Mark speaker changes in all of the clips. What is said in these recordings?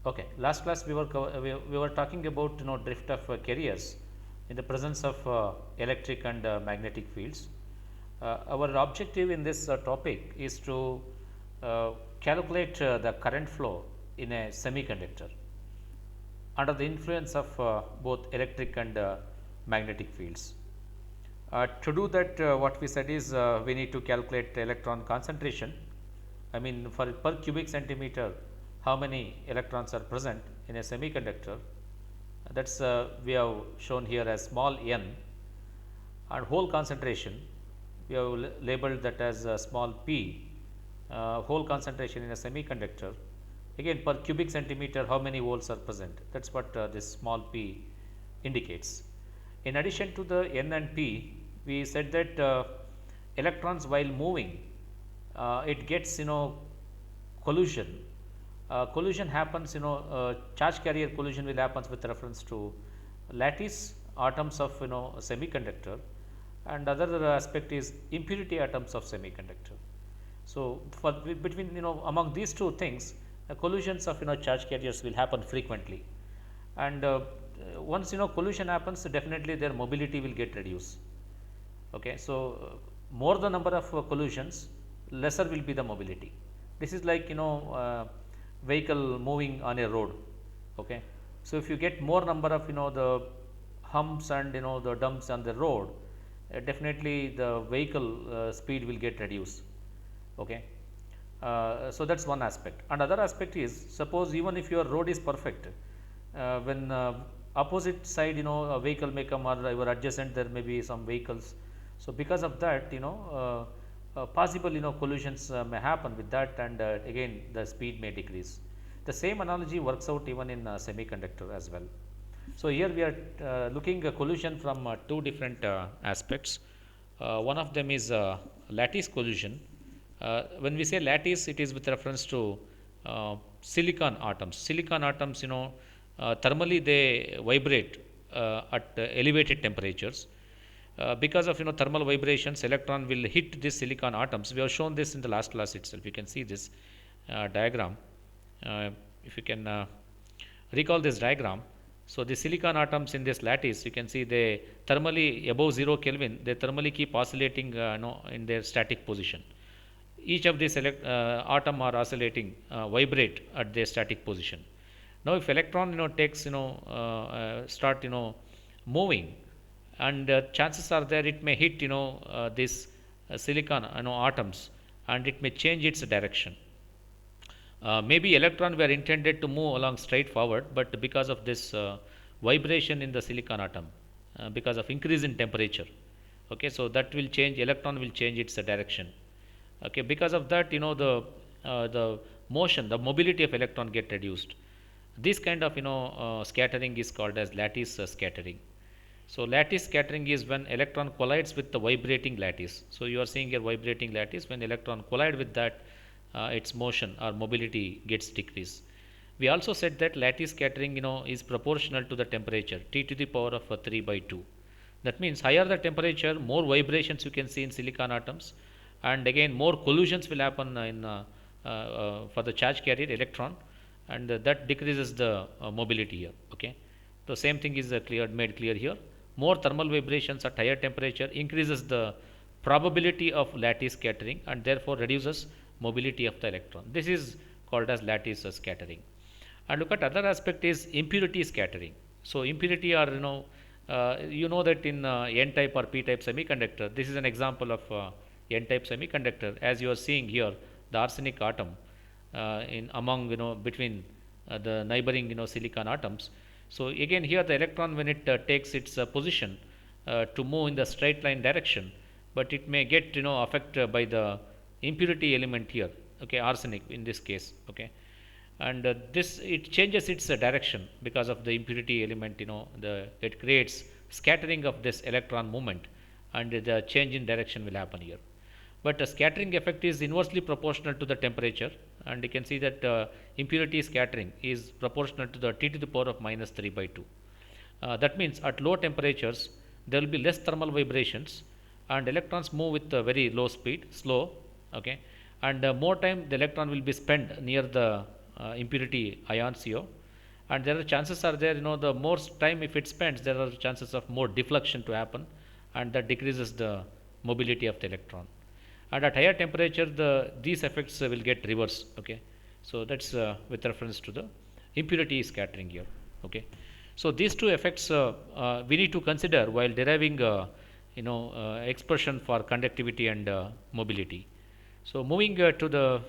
Speaker 1: Okay, last class we were talking about drift of carriers in the presence of electric and magnetic fields. Our objective in this topic is to uh, calculate the current flow in a semiconductor under the influence of both electric and magnetic fields. To do that, what we said is we need to calculate electron concentration. I mean, for per cubic centimeter, how many electrons are present in a semiconductor. That's we have shown here as small n, and hole concentration we have labeled that as small p. Hole concentration in a semiconductor. Again, per cubic centimeter, how many holes are present? That's what this small p indicates. In addition to the n and p, we said that electrons while moving, it gets collision. Collision happens, charge carrier collision will happens with reference to lattice atoms of semiconductor, and other aspect is impurity atoms of semiconductor. So, for between among these two things, collisions of charge carriers will happen frequently, and once collision happens, definitely their mobility will get reduced. Okay, so more the number of collisions, lesser will be the mobility. This is like vehicle moving on a road. Okay, so if you get more number of the humps and the dumps on the road, definitely the vehicle speed will get reduced. Okay, so that's one aspect. Another aspect is, suppose even if your road is perfect, when opposite side a vehicle may come, or your adjacent there may be some vehicles. So because of that possible collisions may happen with that, and again the speed may decrease. The same analogy works out even in semiconductor as well. So here we are looking a collision from two different aspects. One of them is lattice collision. When we say lattice, it is with reference to silicon atoms. Silicon atoms, thermally they vibrate at elevated temperatures. Because of thermal vibrations, electron will hit these silicon atoms. We have shown this in the last class itself. You can see this diagram. If you can recall this diagram. So the silicon atoms in this lattice, you can see they thermally above 0 Kelvin, they thermally keep oscillating in their static position. Each of these atom are oscillating, vibrate at their static position. Now, if electron takes start moving, and chances are there it may hit this silicon atoms, and it may change its direction. Maybe electron were intended to move along straight forward, but because of this vibration in the silicon atom, because of increase in temperature, okay, so that will change, electron will change its direction. Okay, because of that the motion, the mobility of electron get reduced. This kind of scattering is called as lattice scattering. So lattice scattering is when electron collides with the vibrating lattice. So you are seeing here vibrating lattice. When electron collide with that, its motion or mobility gets decreased. We also said that lattice scattering is proportional to the temperature, T to the power of 3 by 2. That means higher the temperature, more vibrations you can see in silicon atoms, and again more collisions will happen in for the charge carrier electron, and that decreases the mobility here. Okay, the same thing is made clear here. More thermal vibrations at higher temperature increases the probability of lattice scattering, and therefore reduces mobility of the electron. This is called as lattice scattering. And look at other aspect is impurity scattering. So impurity are that in n type or p type semiconductor, this is an example of n type semiconductor. As you are seeing here, the arsenic atom in among between the neighboring silicon atoms. So again here the electron, when it takes its position to move in the straight line direction, but it may get affected by the impurity element here. Okay, arsenic in this case. Okay, and this it changes its direction because of the impurity element. It creates scattering of this electron movement, and the change in direction will happen here. But the scattering effect is inversely proportional to the temperature, and you can see that impurity scattering is proportional to the T to the power of minus 3 by 2. That means at low temperatures there will be less thermal vibrations, and electrons move with a very low speed, slow. Okay, and more time the electron will be spent near the impurity ions here, and there are chances are there, the more time if it spends, there are chances of more deflection to happen, and that decreases the mobility of the electron. And at higher temperature, these effects will get reversed. Okay, so that's with reference to the impurity scattering here. Okay, so these two effects we need to consider while deriving expression for conductivity and mobility. So moving to the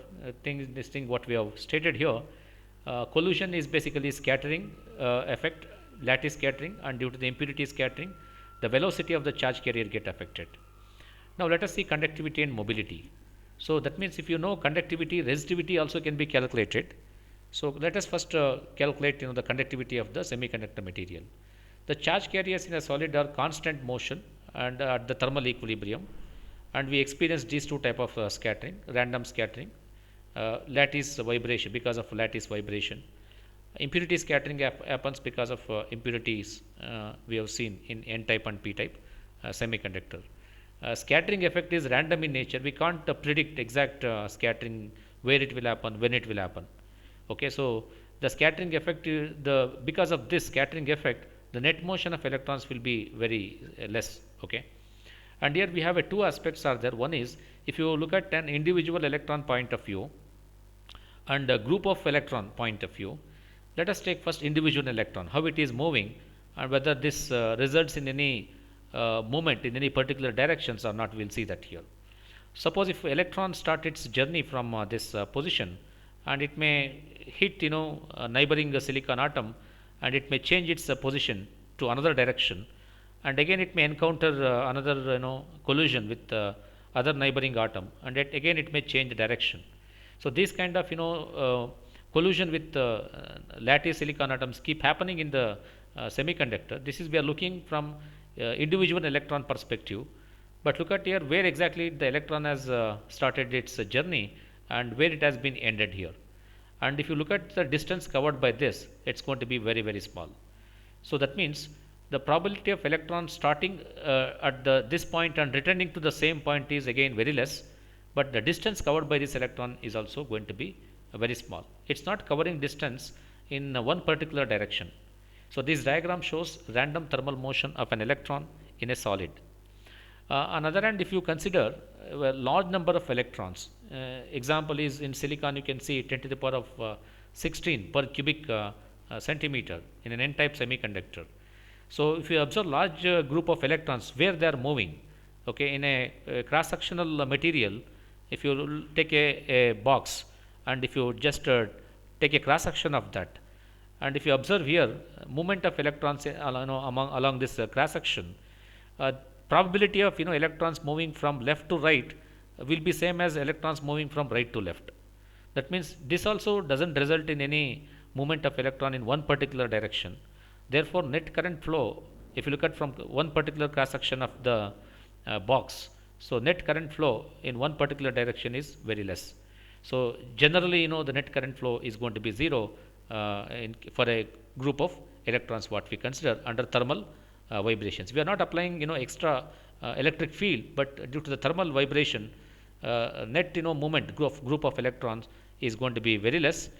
Speaker 1: this thing what we have stated here, collision is basically scattering effect, lattice scattering, and due to the impurity scattering, the velocity of the charge carrier get affected. Now let us see conductivity and mobility. So that means if you know conductivity, resistivity also can be calculated. So let us first calculate the conductivity of the semiconductor material. The charge carriers in a solid are constant motion and at the thermal equilibrium, and we experience these two type of scattering, random scattering, lattice vibration because of lattice vibration. Impurity scattering happens because of impurities we have seen in n-type and p-type semiconductor. Scattering effect is random in nature. We can't predict exact scattering, where it will happen, when it will happen. Okay, so the scattering effect, because of this scattering effect, the net motion of electrons will be very less. Okay, and here we have two aspects are there. One is, if you look at an individual electron point of view and a group of electron point of view, let us take first individual electron, how it is moving, and whether this results in any movement in any particular directions or not. We will see that here. Suppose if electron start its journey from this position, and it may hit a neighboring silicon atom, and it may change its position to another direction, and again it may encounter another collision with other neighboring atom, and again it may change direction. So this kind of collision with lattice silicon atoms keep happening in the semiconductor. This is we are looking from individual electron perspective, but look at here where exactly the electron has started its journey and where it has been ended here. And if you look at the distance covered by this, it's going to be very, very small. So that means the probability of electron starting at this point and returning to the same point is again very less, but the distance covered by this electron is also going to be very small. It's not covering distance in one particular direction. So this diagram shows random thermal motion of an electron in a solid. On other hand, if you consider a large number of electrons, example is in silicon, you can see 10 to the power of 16 per cubic centimeter in an n-type semiconductor. So if you observe large group of electrons where they are moving, okay, in a cross-sectional material, if you take a box and if you just take a cross-section of that, and if you observe here movement of electrons along this cross-section, probability of electrons moving from left to right will be same as electrons moving from right to left. That means this also doesn't result in any movement of electron in one particular direction. Therefore, net current flow, if you look at from one particular cross section of the box, so net current flow in one particular direction is very less. So generally, the net current flow is going to be zero for a group of electrons what we consider under thermal vibrations. We are not applying extra electric field, but due to the thermal vibration, net movement group of electrons is going to be very less.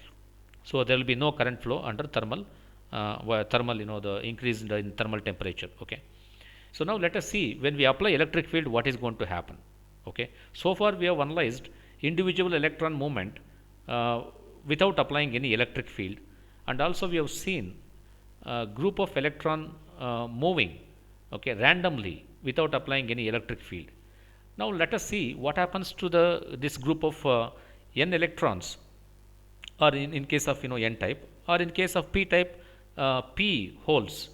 Speaker 1: So there will be no current flow under thermal the increase in thermal temperature. Okay. So now let us see when we apply electric field what is going to happen. Okay. So far we have analyzed individual electron movement without applying any electric field, and also we have seen group of electron moving, okay, randomly without applying any electric field. Now let us see what happens to this group of n electrons, or in case of n type, or in case of p type, p holes,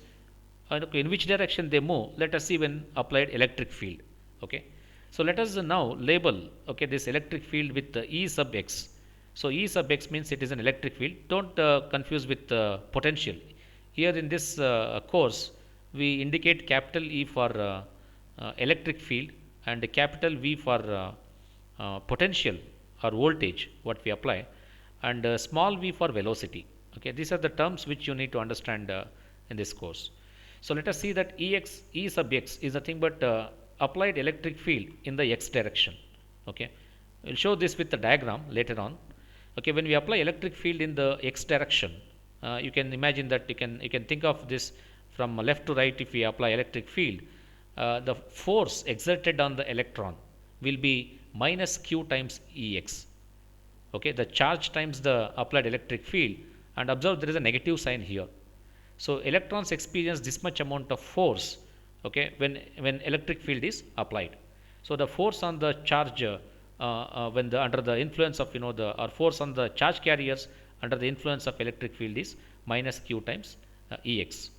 Speaker 1: in which direction they move. Let us see when applied electric field. Okay, so let us now label, okay, this electric field with E sub x. So E sub x means it is an electric field. Don't confuse with potential. Here in this course we indicate capital E for electric field and capital V for potential or voltage what we apply, and small v for velocity. Okay, these are the terms which you need to understand in this course. So let us see that E sub x is nothing but applied electric field in the x direction. Okay, we'll show this with the diagram later on. Okay, when we apply electric field in the x direction, you can imagine that you can think of this from left to right. If we apply electric field, the force exerted on the electron will be minus q times Ex. Okay, the charge times the applied electric field, and observe there is a negative sign here. So electrons experience this much amount of force, okay, when electric field is applied. So the force on the charge when the under the influence of the or force on the charge carriers under the influence of electric field is minus q times Ex.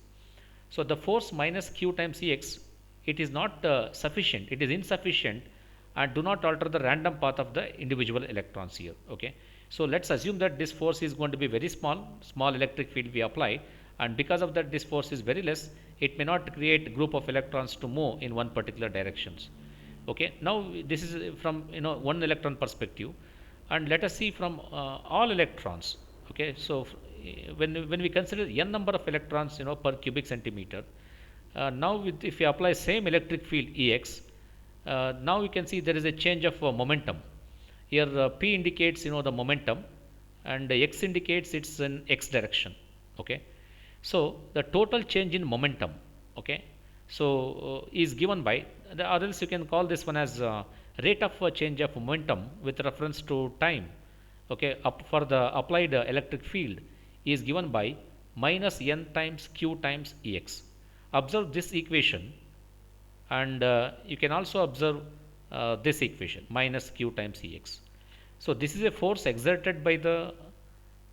Speaker 1: So the force minus q times Ex, it is not sufficient, it is insufficient, and do not alter the random path of the individual electrons here. Okay, so let's assume that this force is going to be very small electric field we apply, and because of that this force is very less, it may not create group of electrons to move in one particular directions. Okay, now this is from one electron perspective, and let us see from all electrons. Okay, so when we consider n number of electrons per cubic centimeter, now if we apply same electric field Ex, now you can see there is a change of momentum. Here P indicates the momentum, and X indicates it's in X direction. Okay, so the total change in momentum, okay, so is given by the, or else you can call this one as rate of change of momentum with reference to time. Okay, up for the applied electric field is given by minus n times q times Ex. Observe this equation, and you can also observe this equation minus q times Ex. So this is a force exerted by the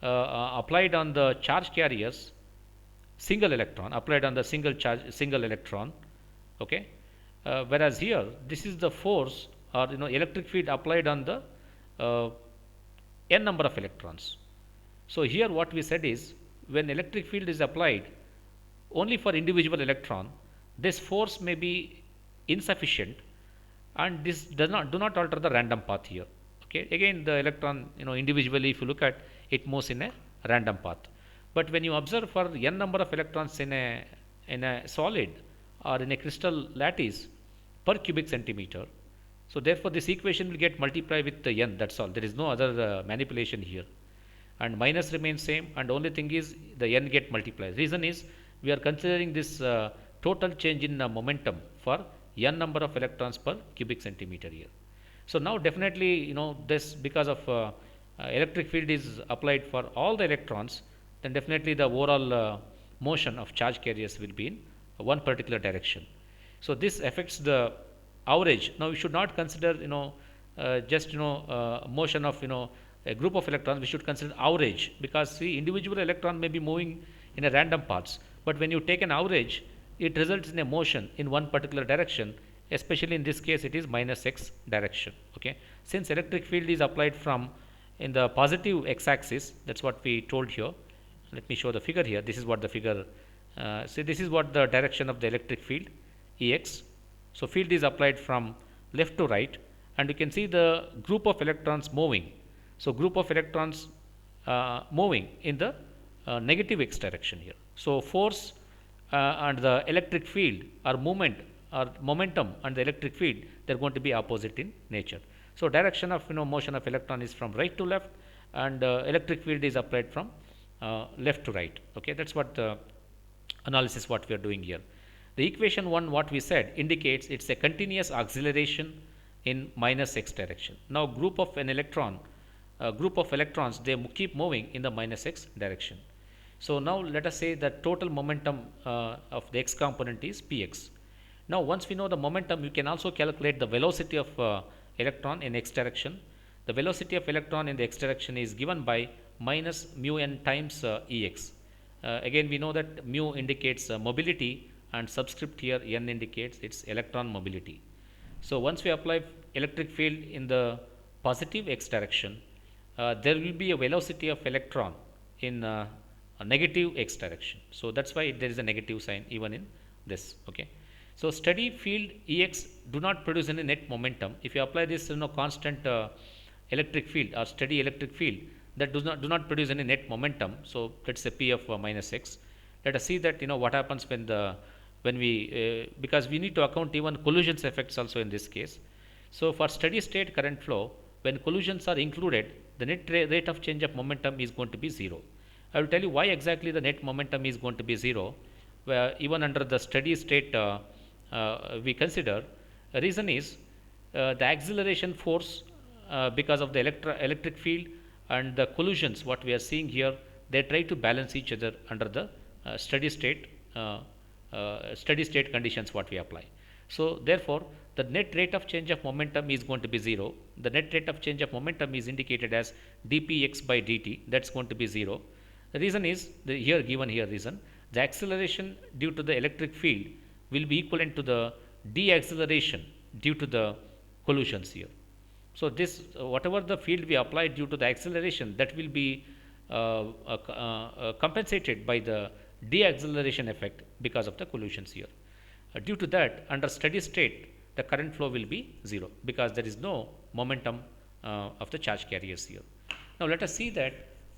Speaker 1: applied on the charge carriers single electron, applied on the single electron. Okay, whereas here this is the force or electric field applied on the n number of electrons. So here what we said is, when electric field is applied only for individual electron, this force may be insufficient, and this do not alter the random path here. Okay, again the electron individually, if you look at it, moves in a random path. But when you observe for n number of electrons in a solid or in a crystal lattice per cubic centimeter, so therefore this equation will get multiplied with the n, that's all. There is no other manipulation here, and minus remains same, and only thing is the n get multiplied. Reason is we are considering this total change in momentum for n number of electrons per cubic centimeter here. So now definitely this, because of electric field is applied for all the electrons, then definitely the overall motion of charge carriers will be in one particular direction. So this affects the average. Now we should not consider just motion of a group of electrons. We should consider average, because see, individual electron may be moving in a random paths, but when you take an average, it results in a motion in one particular direction. Especially in this case it is minus x direction. Okay, since electric field is applied from in the positive x axis, that's what we told here. Let me show the figure here. This is what the figure, see, this is what the direction of the electric field Ex. So field is applied from left to right, and you can see the group of electrons moving. So group of electrons moving in the negative x direction here. So force and the electric field or movement or momentum and the electric field, they are going to be opposite in nature. So direction of motion of electron is from right to left, and electric field is applied from left to right. Okay, that's what the analysis what we are doing here. The equation 1 what we said indicates it's a continuous acceleration in minus x direction. Now group of electrons, they keep moving in the minus x direction. So now let us say that total momentum of the x component is px. Now once we know the momentum, you can also calculate the velocity of electron in x direction. The velocity of electron in the x direction is given by minus mu n times Ex. Again we know that mu indicates mobility, and subscript here n indicates its electron mobility. So once we apply electric field in the positive x direction, there will be a velocity of electron in a negative x direction. So that's why there is a negative sign even in this. Okay, so steady field Ex do not produce any net momentum. If you apply this constant electric field or steady electric field, that do not produce any net momentum. So let's say P of minus x. Let us see that what happens when we because we need to account even collisions effects also in this case. So for steady state current flow, when collisions are included, the rate of change of momentum is going to be 0. I will tell you why exactly the net momentum is going to be 0, where even under the steady state we consider. The reason is the acceleration force because of the electric field and the collisions what we are seeing here, they try to balance each other under the steady state conditions what we apply. So therefore, the net rate of change of momentum is going to be 0. The net rate of change of momentum is indicated as dpx by dt, that's going to be 0. The reason is here given here reason, the acceleration due to the electric field will be equivalent to the deacceleration due to the collisions here. So this whatever the field we apply due to the acceleration, that will be compensated by the deacceleration effect because of the collisions here. Due to that, under steady state, the current flow will be 0 because there is no momentum of the charge carriers here. Now let us see that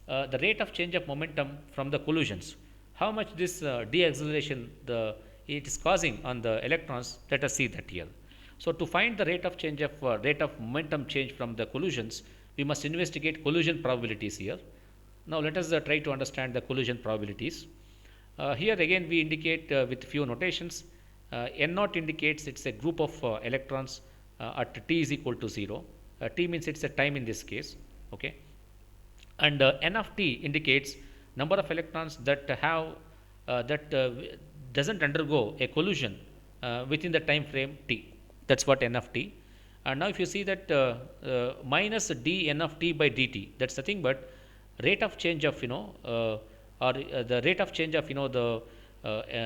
Speaker 1: the rate of change of momentum from the collisions, how much this deacceleration it is causing on the electrons. Let us see that here. So to find the rate of change of rate of momentum change from the collisions, we must investigate collision probabilities here. Now let us try to understand the collision probabilities. Here again we indicate with few notations. N0 indicates it's a group of electrons at t is equal to 0. T means it's a time in this case. Okay. And N of t indicates number of electrons that have doesn't undergo a collision within the time frame t. That's what N of t. And now if you see that minus d N of t by dt, that's nothing but rate of change of the rate of change of the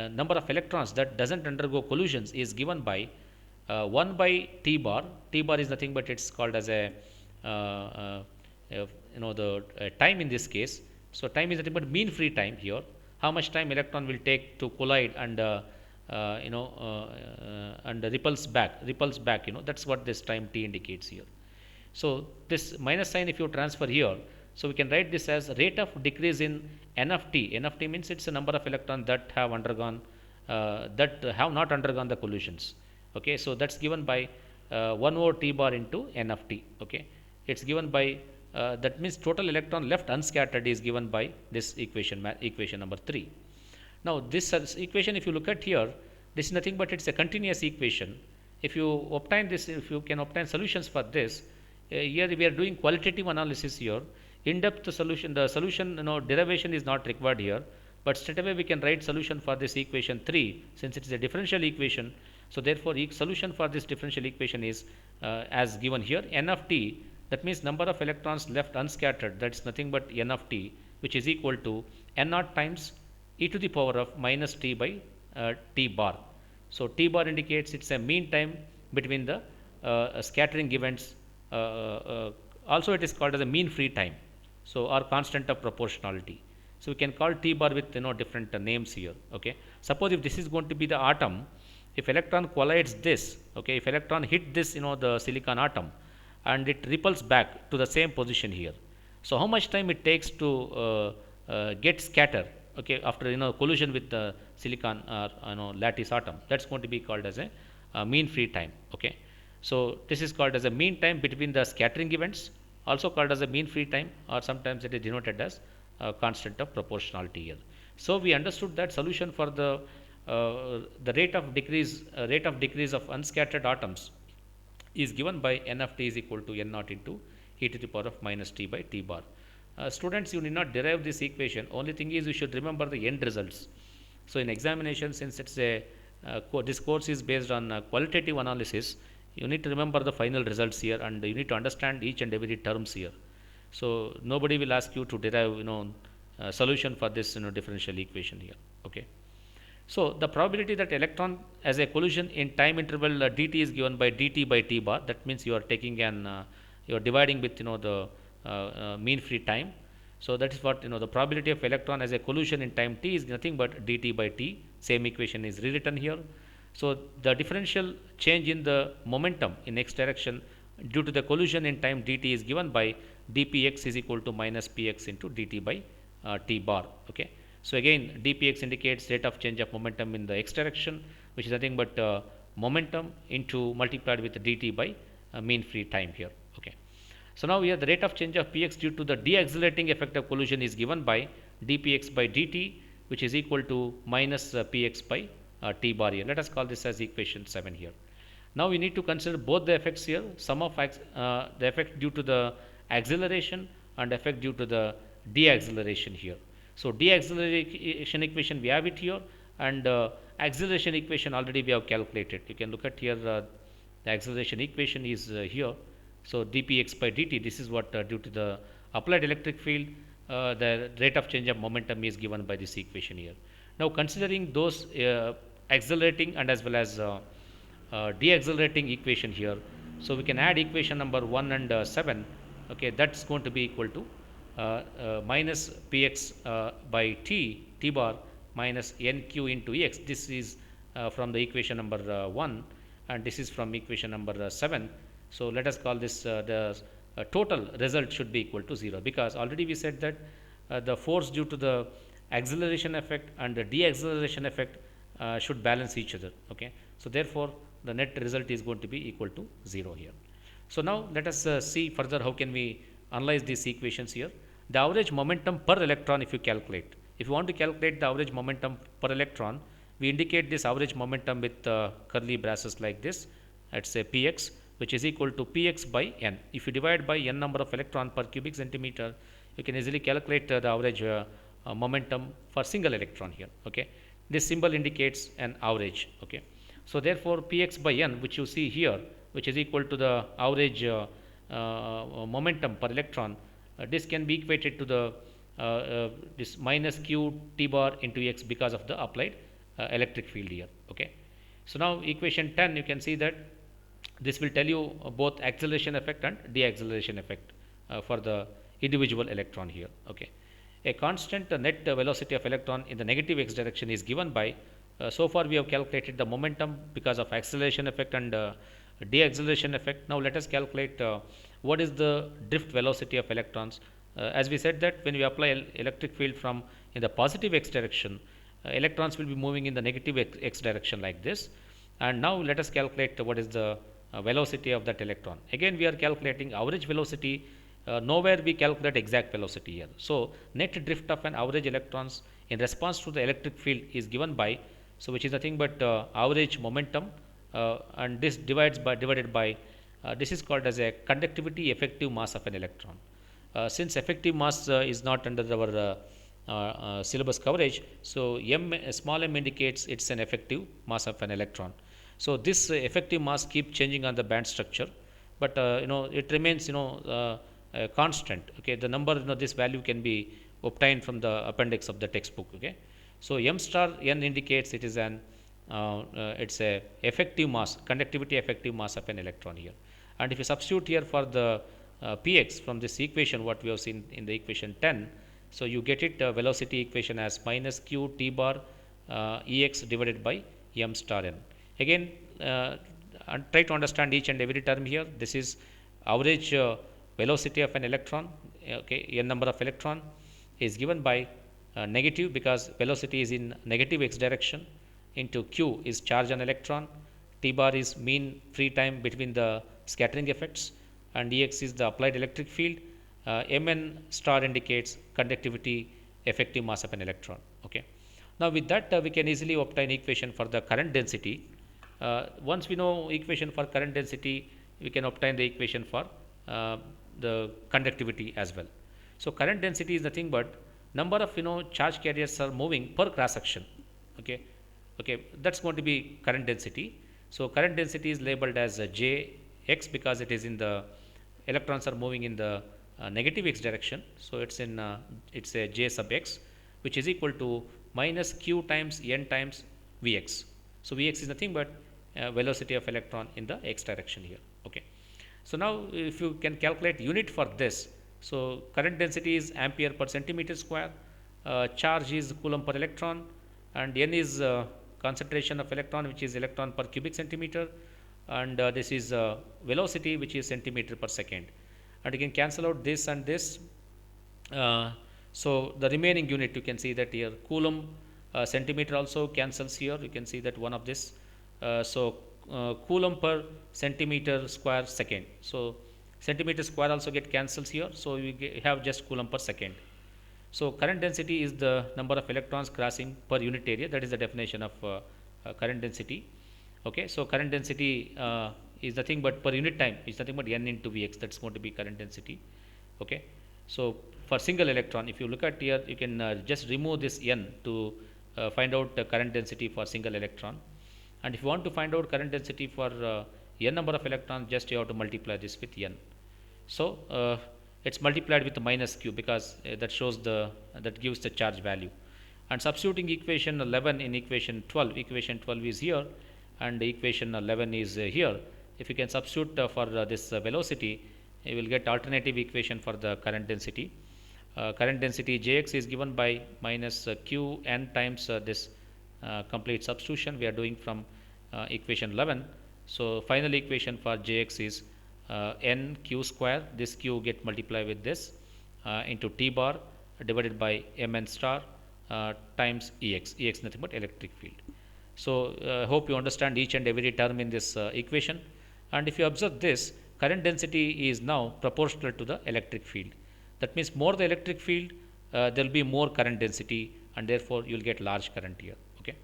Speaker 1: number of electrons that doesn't undergo collisions is given by 1 by t bar. T bar is nothing but it's called as a the time in this case. So time is nothing but mean free time here. How much time electron will take to collide and and repulse back. That's what this time t indicates here. So this minus sign if you transfer here, so we can write this as rate of decrease in n of t. N of t means it's a number of electrons that have undergone that have not undergone the collisions. Okay, so that's given by 1 over t bar into n of t. Okay, it's given by that means total electron left unscattered is given by this equation number 3. Now this equation, if you look at here, this is nothing but it's a continuous equation. If you obtain this, if you can obtain solutions for this, here we are doing qualitative analysis here. In-depth solution, the solution derivation is not required here, but straight away we can write solution for this equation 3 since it is a differential equation. So therefore, solution for this differential equation is as given here, n of t, that means number of electrons left unscattered, that is nothing but n of t, which is equal to n naught times e to the power of minus t by t bar. So t bar indicates it's a mean time between the scattering events. Also it is called as a mean free time. So or constant of proportionality. So we can call t bar with different names here. Okay. Suppose if this is going to be the atom, if electron collides this, okay, if electron hit this the silicon atom and it repels back to the same position here. So how much time it takes to get scattered, okay, after collision with the silicon lattice atom, that's going to be called as a mean free time. Okay. So this is called as a mean time between the scattering events, also called as a mean free time, or sometimes it is denoted as constant of proportionality here. So we understood that solution for the rate of decrease of unscattered atoms is given by n of t is equal to n naught into e to the power of minus t by t bar. Students, you need not derive this equation. Only thing is you should remember the end results. So in examination, since it's a this course is based on qualitative analysis, you need to remember the final results here, and you need to understand each and every terms here. So nobody will ask you to derive solution for this differential equation here. Okay. So the probability that electron as a collision in time interval dt is given by dt by t bar. That means you are taking you are dividing with the mean free time. So that is what the probability of electron as a collision in time t is nothing but dt by t. Same equation is rewritten here. So the differential change in the momentum in x direction due to the collision in time dt is given by dpx is equal to minus px into dt by t bar. Okay. So again dpx indicates rate of change of momentum in the x direction, which is nothing but momentum into multiplied with dt by mean free time here. Okay. So now here the rate of change of Px due to the deaccelerating effect of collision is given by dpx by dt, which is equal to minus Px by T bar here. Let us call this as equation 7 here. Now we need to consider both the effects here, sum of the effect due to the acceleration and effect due to the deacceleration here. So deacceleration equation we have it here, and acceleration equation already we have calculated. You can look at here, the acceleration equation is here. So dpx by dt, this is what due to the applied electric field, the rate of change of momentum is given by this equation here. Now considering those accelerating and as well as deaccelerating equation here, so we can add equation number 1 and 7. Okay, that's going to be equal to minus Px by T bar minus Nq into Ex. This is from the equation number 1, and this is from equation number 7. So let us call this the total result should be equal to 0, because already we said that the force due to the acceleration effect and the deacceleration effect should balance each other. Okay, so therefore the net result is going to be equal to 0 here. So now let us see further how can we analyze these equations here. The average momentum per electron, if you calculate, if you want to calculate the average momentum per electron, we indicate this average momentum with curly braces like this. Let's say Px, which is equal to Px by n. If you divide by n number of electron per cubic centimeter, you can easily calculate the average momentum for single electron here. Okay, this symbol indicates an average. Okay, so therefore Px by n, which you see here, which is equal to the average momentum per electron, this can be equated to the this minus q T bar into x because of the applied electric field here. Okay, so now equation 10, you can see that this will tell you both acceleration effect and deacceleration effect for the individual electron here. Okay, a constant net velocity of electron in the negative x direction is given by so far we have calculated the momentum because of acceleration effect and deacceleration effect. Now let us calculate what is the drift velocity of electrons. As we said that when we apply electric field from in the positive x direction, electrons will be moving in the negative x direction like this. And now let us calculate what is the velocity of that electron. Again we are calculating average velocity. Nowhere we calculate exact velocity here. So net drift of an average electrons in response to the electric field is given by, so which is nothing but average momentum, and this divided by this is called as a conductivity effective mass of an electron. Since effective mass is not under our syllabus coverage, so small m indicates it's an effective mass of an electron. So this effective mass keeps changing on the band structure, but it remains constant. Okay, the number, this value can be obtained from the appendix of the textbook. Okay, so m star n indicates it is an it's a effective mass, conductivity effective mass of an electron here. And if you substitute here for the Px from this equation what we have seen in the equation 10, so you get it velocity equation as minus q T bar Ex divided by m star n. Again try to understand each and every term here. This is average velocity of an electron. Okay, n number of electron is given by negative, because velocity is in negative x direction, into q is charge on electron, T bar is mean free time between the scattering effects, and Ex is the applied electric field. Mn star indicates conductivity effective mass of an electron. Okay, now with that we can easily obtain equation for the current density. Once we know equation for current density, we can obtain the equation for the conductivity as well. So current density is nothing but number of charge carriers are moving per cross section. Okay, that's going to be current density. So current density is labeled as Jx because it is in the electrons are moving in the negative x direction. So it's in it's a J sub x, which is equal to minus q times n times Vx. So Vx is nothing but velocity of electron in the x direction here. Okay, so now if you can calculate unit for this, so current density is ampere per centimeter square, charge is coulomb per electron, and n is concentration of electron, which is electron per cubic centimeter, and this is velocity, which is centimeter per second. And you can cancel out this and this. So the remaining unit you can see that here coulomb centimeter also cancels here. You can see that one of this. So coulomb per centimeter square second. So Centimeter square also get cancels here, so we have just coulomb per second. So current density is the number of electrons crossing per unit area. That is the definition of current density. Okay, so current density is nothing but per unit time is nothing but n into Vx. That's going to be current density. Okay, so for single electron, if you look at here, you can just remove this n to find out the current density for single electron. And if you want to find out current density for n number of electrons, just you have to multiply this with n. So it's multiplied with the minus q, because that shows the that gives the charge value. And substituting equation 11 in equation 12, equation 12 is here and equation 11 is here. If you can substitute for this velocity, you will get alternative equation for the current density. Current density Jx is given by minus q n times this complete substitution we are doing from equation 11. So final equation for Jx is n q square, this q get multiplied with this into t bar divided by mn star times Ex. Ex nothing but electric field. So hope you understand each and every term in this equation. And if you observe this, current density is now proportional to the electric field. That means more the electric field, there will be more current density, and therefore you will get large current here. Okay,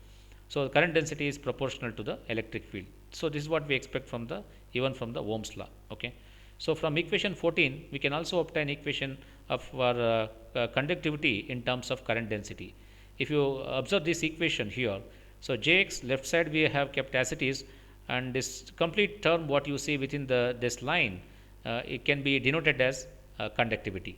Speaker 1: so the current density is proportional to the electric field. So this is what we expect from the even from the Ohm's law. Okay, so from equation 14 we can also obtain equation of our conductivity in terms of current density. If you observe this equation here, so Jx left side we have kept as it is, and this complete term what you see within the this line, it can be denoted as conductivity.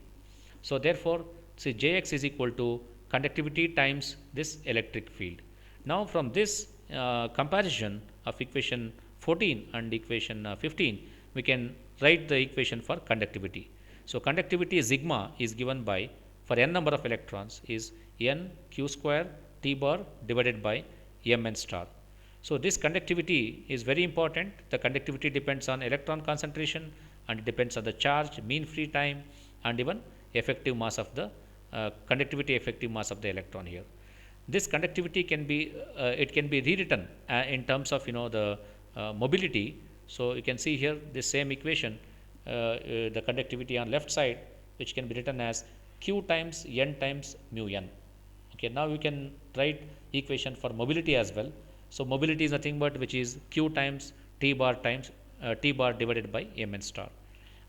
Speaker 1: So therefore, see Jx is equal to conductivity times this electric field. Now from this comparison of equation 14 and equation 15, we can write the equation for conductivity. So conductivity sigma is given by, for n number of electrons, is n q square t bar divided by mn star. So this conductivity is very important. The conductivity depends on electron concentration, and it depends on the charge, mean free time, and even effective mass of the conductivity effective mass of the electron here. This conductivity can be it can be rewritten in terms of the mobility. So you can see here this same equation, the conductivity on left side, which can be written as q times n times mu n. Okay, now you can write equation for mobility as well. So mobility is nothing but which is q times t bar divided by mn star.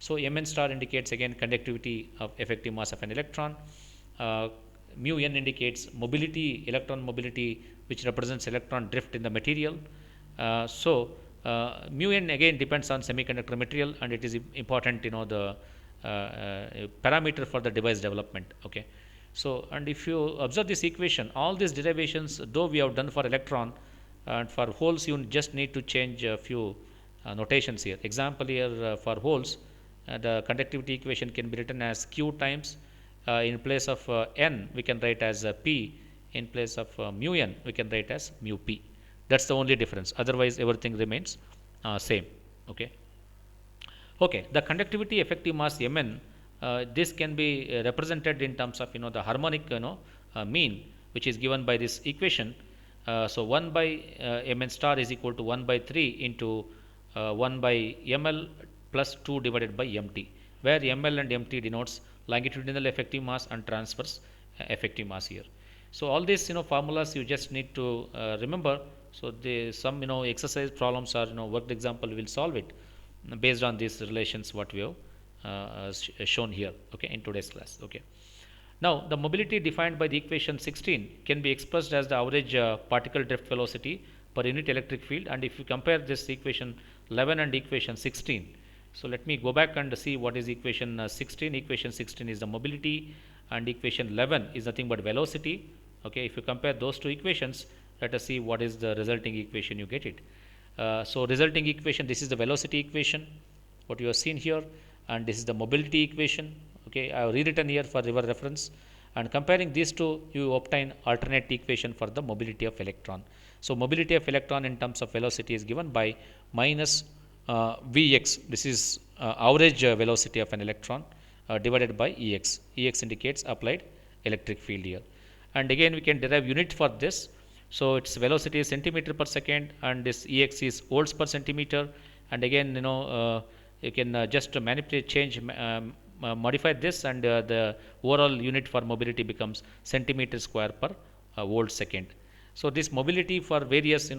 Speaker 1: So mn star indicates again conductivity of effective mass of an electron. Mu n indicates mobility, electron mobility, which represents electron drift in the material. Mu n again depends on semiconductor material, and it is important the parameter for the device development. Okay, so and if you observe this equation, all these derivations though we have done for electron, and for holes you just need to change a few notations here. Example here for holes, the conductivity equation can be written as q times in place of n we can write as p, in place of mu n we can write as mu p. That's the only difference, otherwise everything remains same. Okay, the conductivity effective mass mn, this can be represented in terms of the harmonic mean, which is given by this equation. So 1 by mn star is equal to 1 by 3 into 1 by ml plus 2 divided by mt, where ml and mt denotes longitudinal effective mass and transverse effective mass here. So all these formulas you just need to remember. So some exercise problems are worked example will solve it based on these relations what we have shown here. Okay, in today's class. Okay. Now the mobility defined by the equation 16 can be expressed as the average particle drift velocity per unit electric field. And if you compare this equation 11 and equation 16, so let me go back and see what is equation 16. Equation 16 is the mobility, and equation 11 is nothing but velocity. Okay, if you compare those two equations, let us see what is the resulting equation you get it. So resulting equation, this is the velocity equation what you have seen here, and this is the mobility equation. Okay, I have rewritten here for your reference, and comparing these two you obtain alternate equation for the mobility of electron. So mobility of electron in terms of velocity is given by minus Vx, this is average velocity of an electron, divided by Ex. Ex indicates applied electric field here. And again we can derive unit for this. So its velocity is centimeter per second, and this Ex is volts per centimeter. And again you can just manipulate, change, modify this, and the overall unit for mobility becomes centimeter square per volt second. So this mobility for various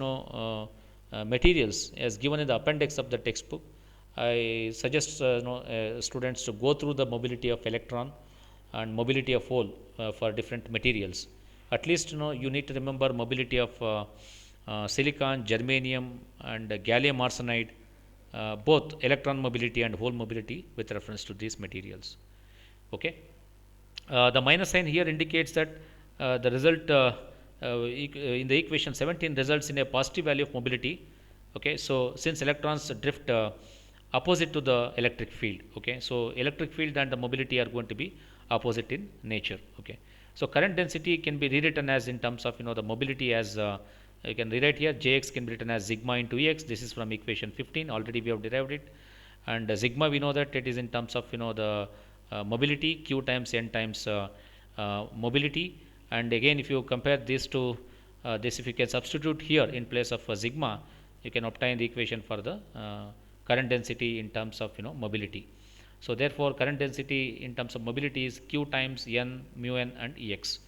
Speaker 1: materials as given in the appendix of the textbook. I suggest students to go through the mobility of electron and mobility of hole for different materials. At least you need to remember mobility of silicon, germanium, and gallium arsenide, both electron mobility and hole mobility with reference to these materials. Okay. The minus sign here indicates that the result in the equation 17 results in a positive value of mobility. Okay. So since electrons drift opposite to the electric field. Okay. So electric field and the mobility are going to be opposite in nature. Okay. So current density can be rewritten as in terms of the mobility as you can rewrite here, Jx can be written as sigma into Ex. This is from equation 15, already we have derived it. And sigma, we know that it is in terms of the mobility, q times n times mobility. And again, if you compare this to this, if you can substitute here in place of sigma, you can obtain the equation for the current density in terms of mobility. So therefore current density in terms of mobility is q times n, mu n, and Ex.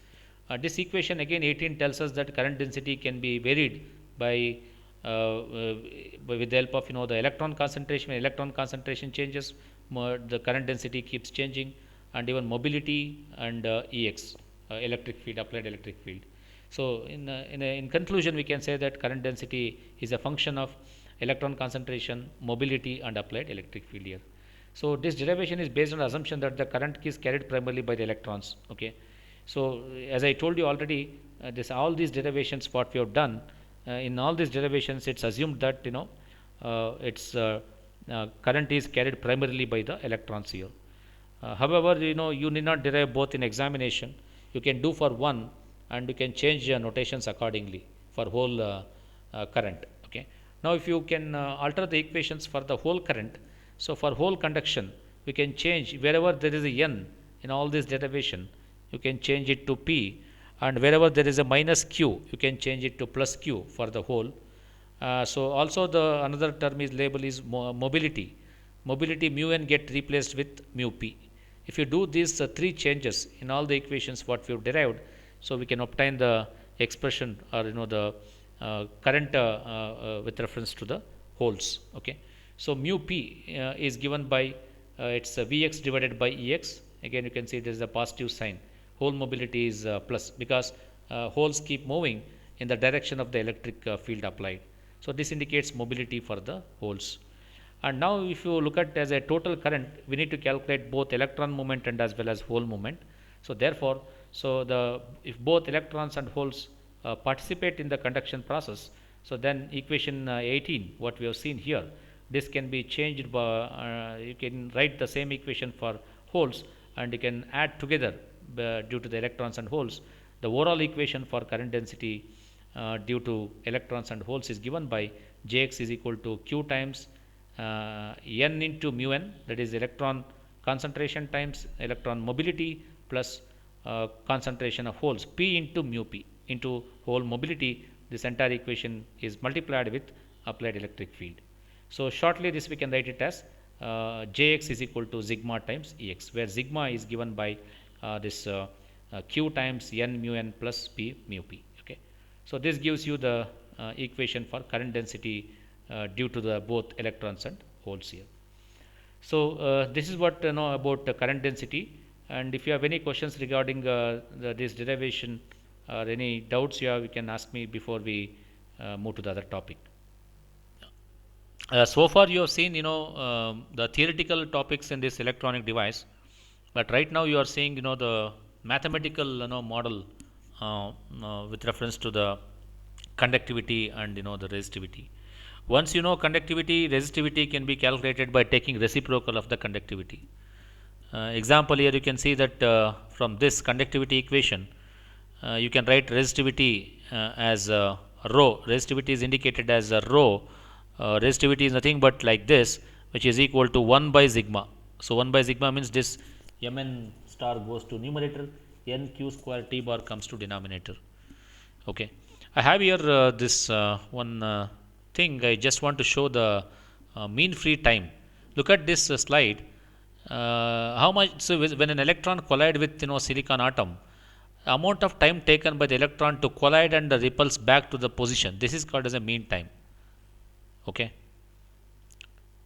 Speaker 1: This equation again 18 tells us that current density can be varied by with the help of the electron concentration. When electron concentration changes, the current density keeps changing, and even mobility and Ex, electric field, applied electric field. So in conclusion, we can say that current density is a function of electron concentration, mobility, and applied electric field here. So this derivation is based on the assumption that the current is carried primarily by the electrons. Okay. So as I told you already, all these derivations what we have done, in all these derivations it's assumed that its current is carried primarily by the electrons here. However, you need not derive both in examination. You can do for one, and you can change notations accordingly for whole current. Okay. Now if you can alter the equations for the whole current, so for whole conduction we can change wherever there is a n in all this derivation, you can change it to p, and wherever there is a minus q, you can change it to plus q for the whole. So also the another term is label is mobility. Mobility mu n get replaced with mu p. If you do these three changes in all the equations what we have derived, so we can obtain the expression or the current with reference to the holes. Okay. So mu p is given by it's Vx divided by Ex. Again you can see there is a positive sign. Hole mobility is plus because holes keep moving in the direction of the electric field applied. So this indicates mobility for the holes. And now if you look at as a total current, we need to calculate both electron movement and as well as hole movement. So therefore, if both electrons and holes participate in the conduction process, so then equation 18 what we have seen here, this can be changed by you can write the same equation for holes, and you can add together due to the electrons and holes. The overall equation for current density due to electrons and holes is given by Jx is equal to q times n into mu n, that is electron concentration times electron mobility plus concentration of holes, p into mu p into hole mobility. This entire equation is multiplied with applied electric field. So shortly this we can write it as Jx is equal to sigma times Ex, where sigma is given by this q times n mu n plus p mu p. Okay. So this gives you the equation for current density due to the both electrons and holes here. So this is what about current density, and if you have any questions regarding this derivation or any doubts you have, you can ask me before we move to the other topic. So far you have seen the theoretical topics in this electronic device, but right now you are seeing the mathematical model with reference to the conductivity and the resistivity. Once you know conductivity, resistivity can be calculated by taking reciprocal of the conductivity. Example here you can see that from this conductivity equation you can write resistivity as rho. Resistivity is indicated as rho. Resistivity is nothing but like this, which is equal to 1 by sigma. So 1 by sigma means this mn star goes to numerator, n q square t bar comes to denominator. Okay. I have here this one thing. I just want to show the mean free time. look at this slide. How much, so when an electron collide with silicon atom, amount of time taken by the electron to collide and repulse back to the position, this is called as a mean time. Okay,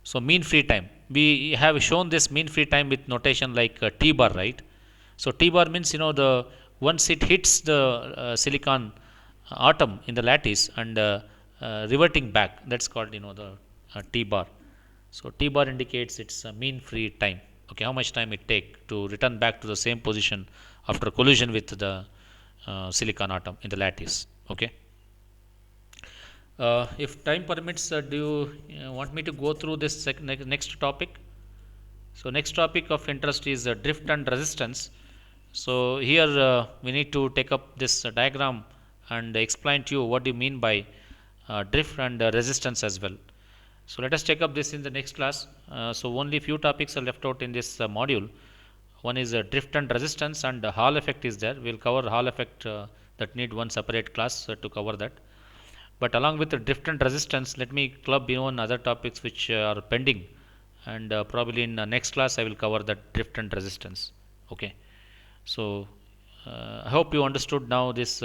Speaker 1: so mean free time, we have shown this mean free time with notation like t bar, right? So t bar means the once it hits the silicon atom in the lattice and reverting back, that's called the t bar. So t bar indicates its mean free time. Okay, how much time it take to return back to the same position after collision with the silicon atom in the lattice. Okay, if time permits, do you want me to go through this next topic? So next topic of interest is drift and resistance. So here we need to take up this diagram and explain to you what do you mean by drift and resistance as well. So let us take up this in the next class. So only few topics are left out in this module. One is drift and resistance, and Hall effect is there. We'll cover Hall effect, that need one separate class to cover that. But along with the drift and resistance, let me club on other topics which are pending, and probably in next class I will cover that drift and resistance. Okay, so I hope you understood now this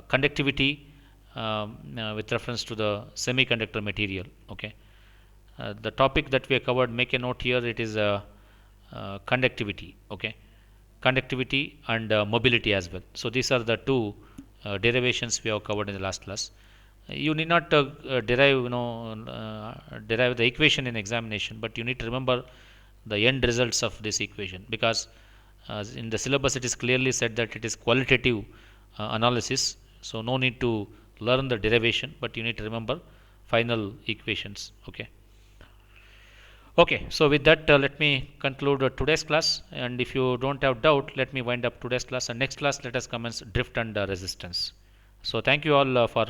Speaker 1: conductivity with reference to the semiconductor material. Okay, the topic that we have covered, make a note here, it is conductivity. Okay, conductivity and mobility as well. So these are the two derivations we have covered in the last class. You need not derive the equation in examination, but you need to remember the end results of this equation, because in the syllabus it is clearly said that it is qualitative analysis. So no need to learn the derivation, but you need to remember final equations. Okay, so with that, let me conclude today's class, and if you don't have doubt, let me wind up today's class, and next class let us commence drift and resistance. So thank you all for